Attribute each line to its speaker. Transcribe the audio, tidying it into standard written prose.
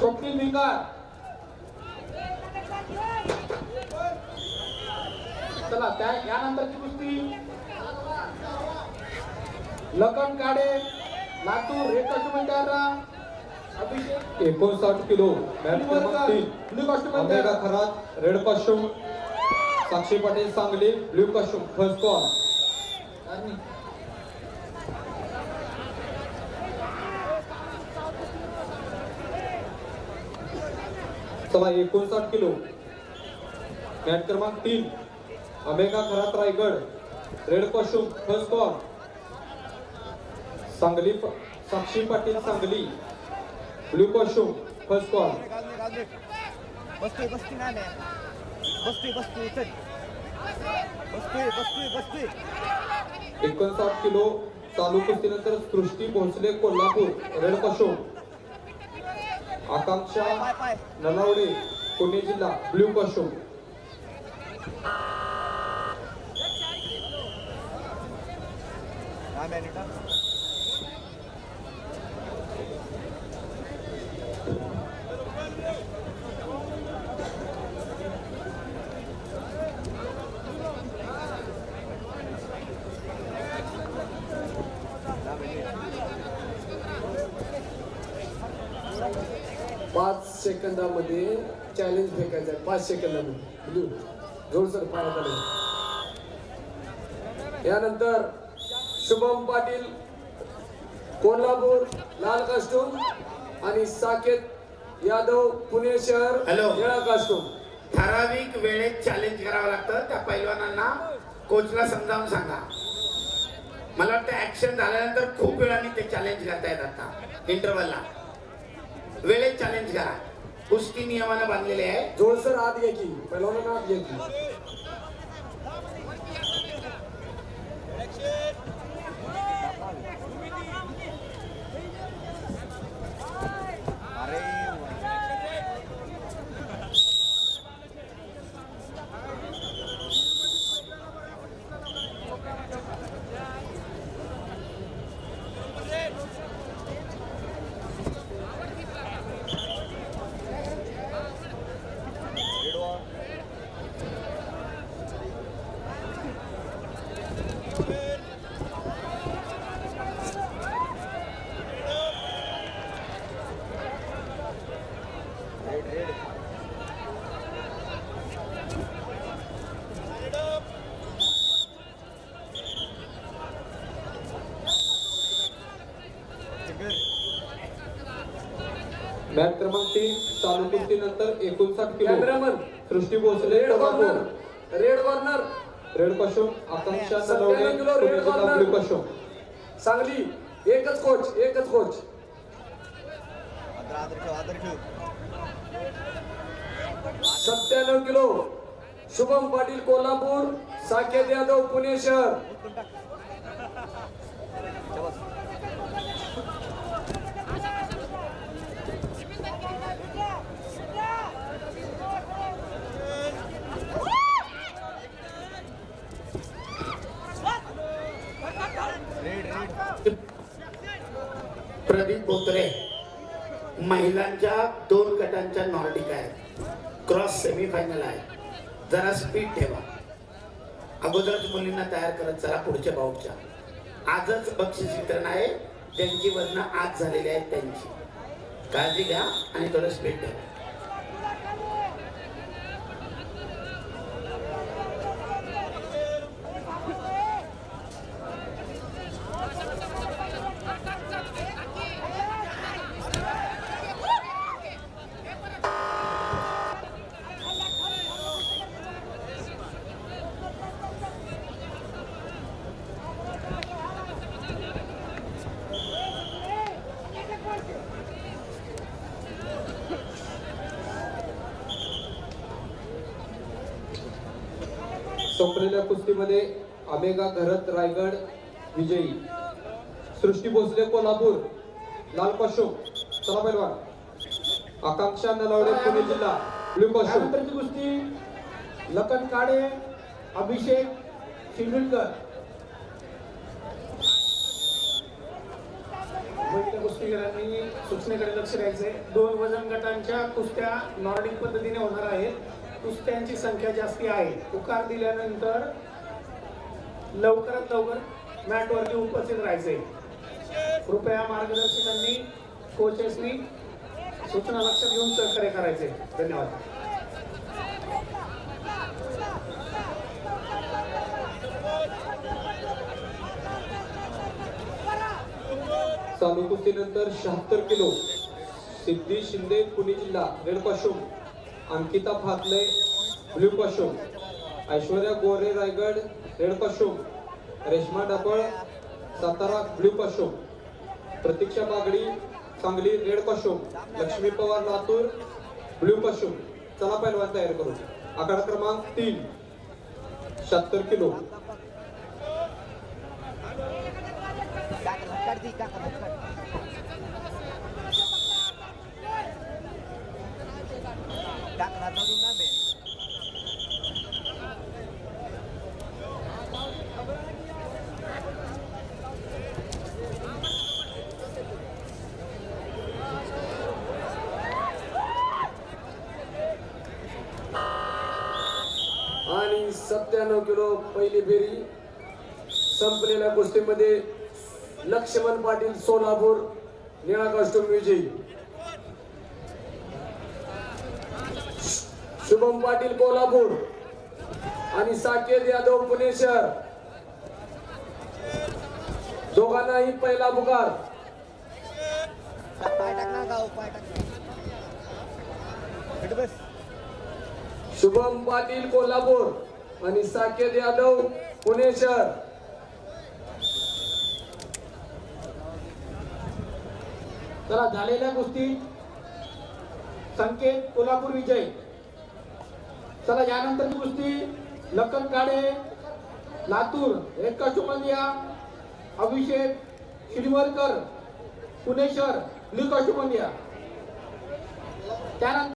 Speaker 1: स्वप्नील भिंगार. चला त्या यानंतरची कुस्ती Lakhan Kade Latur red costume Abhishek
Speaker 2: 59 kilo match क्रमांक 3
Speaker 1: blue costume
Speaker 2: America Kharat red costume, Sakshi Patil Sangli blue costume. First call. चला 59 किलो मॅच क्रमांक 3 America Kharat Raigad red costume. First call. Sangli Sakshi Patil Sangli blue costume. First call.
Speaker 3: बसतोय बसतोय ना बसतोय बसतोय चल बसतोय बसतोय बसतोय.
Speaker 2: 59 किलो चालू कुस्तीनंतर सृष्टी भोसले कोल्हापूर रेड कॉस्ट्युम. आकांक्षा नलावडे पुणे जिल्हा ब्लू कॉस्ट्युम.
Speaker 4: पाच सेकंदामध्ये चॅलेंज फेकायचं आहे. 5 सेकंदामध्ये ब्लू जोरसर पायात आले. यानंतर शुभम पाटील कोल्हापूर लाल कॉस्ट्युम आणि साकेत यादव पुणे शहर
Speaker 5: हॅलो.
Speaker 4: निळा कॉस्ट्युम.
Speaker 5: ठराविक वेळेत चॅलेंज करावं लागतं. त्या पैलवानांना कोचला समजावून सांगा. मला वाटतं ऍक्शन झाल्यानंतर खूप वेळाने ते चॅलेंज करतायत. आता इंटरव्हलला वेळेत चॅलेंज करा. कुस्ती नियमानं बांधलेले आहे.
Speaker 4: जोरसर आत घ्या की पहिलवानांना आत घ्या की.
Speaker 2: मॅच क्रमांक 3 चालू कुस्तीनंतर 59 kilo
Speaker 4: cameraman
Speaker 2: Srushti Bhosale
Speaker 4: red
Speaker 2: Kolhapur
Speaker 4: corner red corner
Speaker 2: red costume. Akanksha Nalawade Pune जिल्हा ब्लू कॉस्ट्युम.
Speaker 4: सांगली एकच कोच एकच कोच.
Speaker 3: आदर ठेव
Speaker 4: 97 किलो शुभम पाटील कोल्हापूर साकेत यादव पुणे शहर.
Speaker 5: प्रदीप बोत्रे महिलांच्या 2 गटांच्या नॉर्डिक आहे. क्रॉस सेमीफायनल आहे. जरा स्पीड ठेवा. अगोदरच मुलींना तयार करत चला पुढच्या बाऊटच्या. आजच बक्षीस वितरण आहे. ज्यांची वजन आज झालेली आहेत त्यांची काळजी घ्या आणि थोडं स्पीड ठेवा.
Speaker 2: संपलेल्या कुस्तीमध्ये अमेगा घरत रायगड विजयी. सृष्टी भोसले कोल्हापूर लाल कॉस्ट्युम. चला पैलवान. आकांक्षा नलावडे पुणे जिल्हा ब्लू कॉस्ट्युम.
Speaker 1: यानंतरची कुस्ती लखन काडे अभिषेक शिंदकर. कुस्तीगीरांनी सूचनेकडे लक्ष द्यायचंय. 2 वजन गटांच्या कुस्त्या नॉर्डिक पद्धतीने होणार आहेत. कुस्त्यांची संख्या जास्ती आहे. पुकार दिल्यानंतर लवकरात लवकर मॅटवरती उपस्थित राहायचंय. कृपया मार्गदर्शकांनी कोचेसनी सूचना लक्षात घेऊन सहकार्य करायचे. धन्यवाद.
Speaker 2: चालू कुस्तीनंतर 76 किलो सिद्धी शिंदे पुणे जिल्हा red costume, Ankita Phatale blue costume, Aishwarya Gore Raigad red costume, Reshma Dapal Satara blue costume, Pratiksha Bagadi Sangli red costume, Lakshmi Pawar Latur blue costume. चला पहिलवान तयार करू. आकडा क्रमांक 3 76 किलो.
Speaker 4: आणि 97 किलो पहिली फेरी संपलेल्या कुस्तीमध्ये लक्ष्मण पाटील सोलापूर निळा कॉस्ट्यूम विजयी. शुभम पाटील कोल्हापूर आणि साकेत यादव पुणे शहर दोघांनाही पहिला पुकार.
Speaker 3: पाय टाक ना गाव, पाय टाक. इकडे बस.
Speaker 4: शुभम पाटील कोल्हापूर आणि साकेत यादव पुणे शहर.
Speaker 1: चला झालेल्या कुस्तीत संकेत कोल्हापूर विजय. चला यानंतरची कुस्ती लखन काडे लातूर रेड कॉस्ट्यूम मध्ये या. अभिषेक शिरवरकर पुणे शहर ब्ल्यू कॉस्ट्यूम मध्ये या. त्यानंतर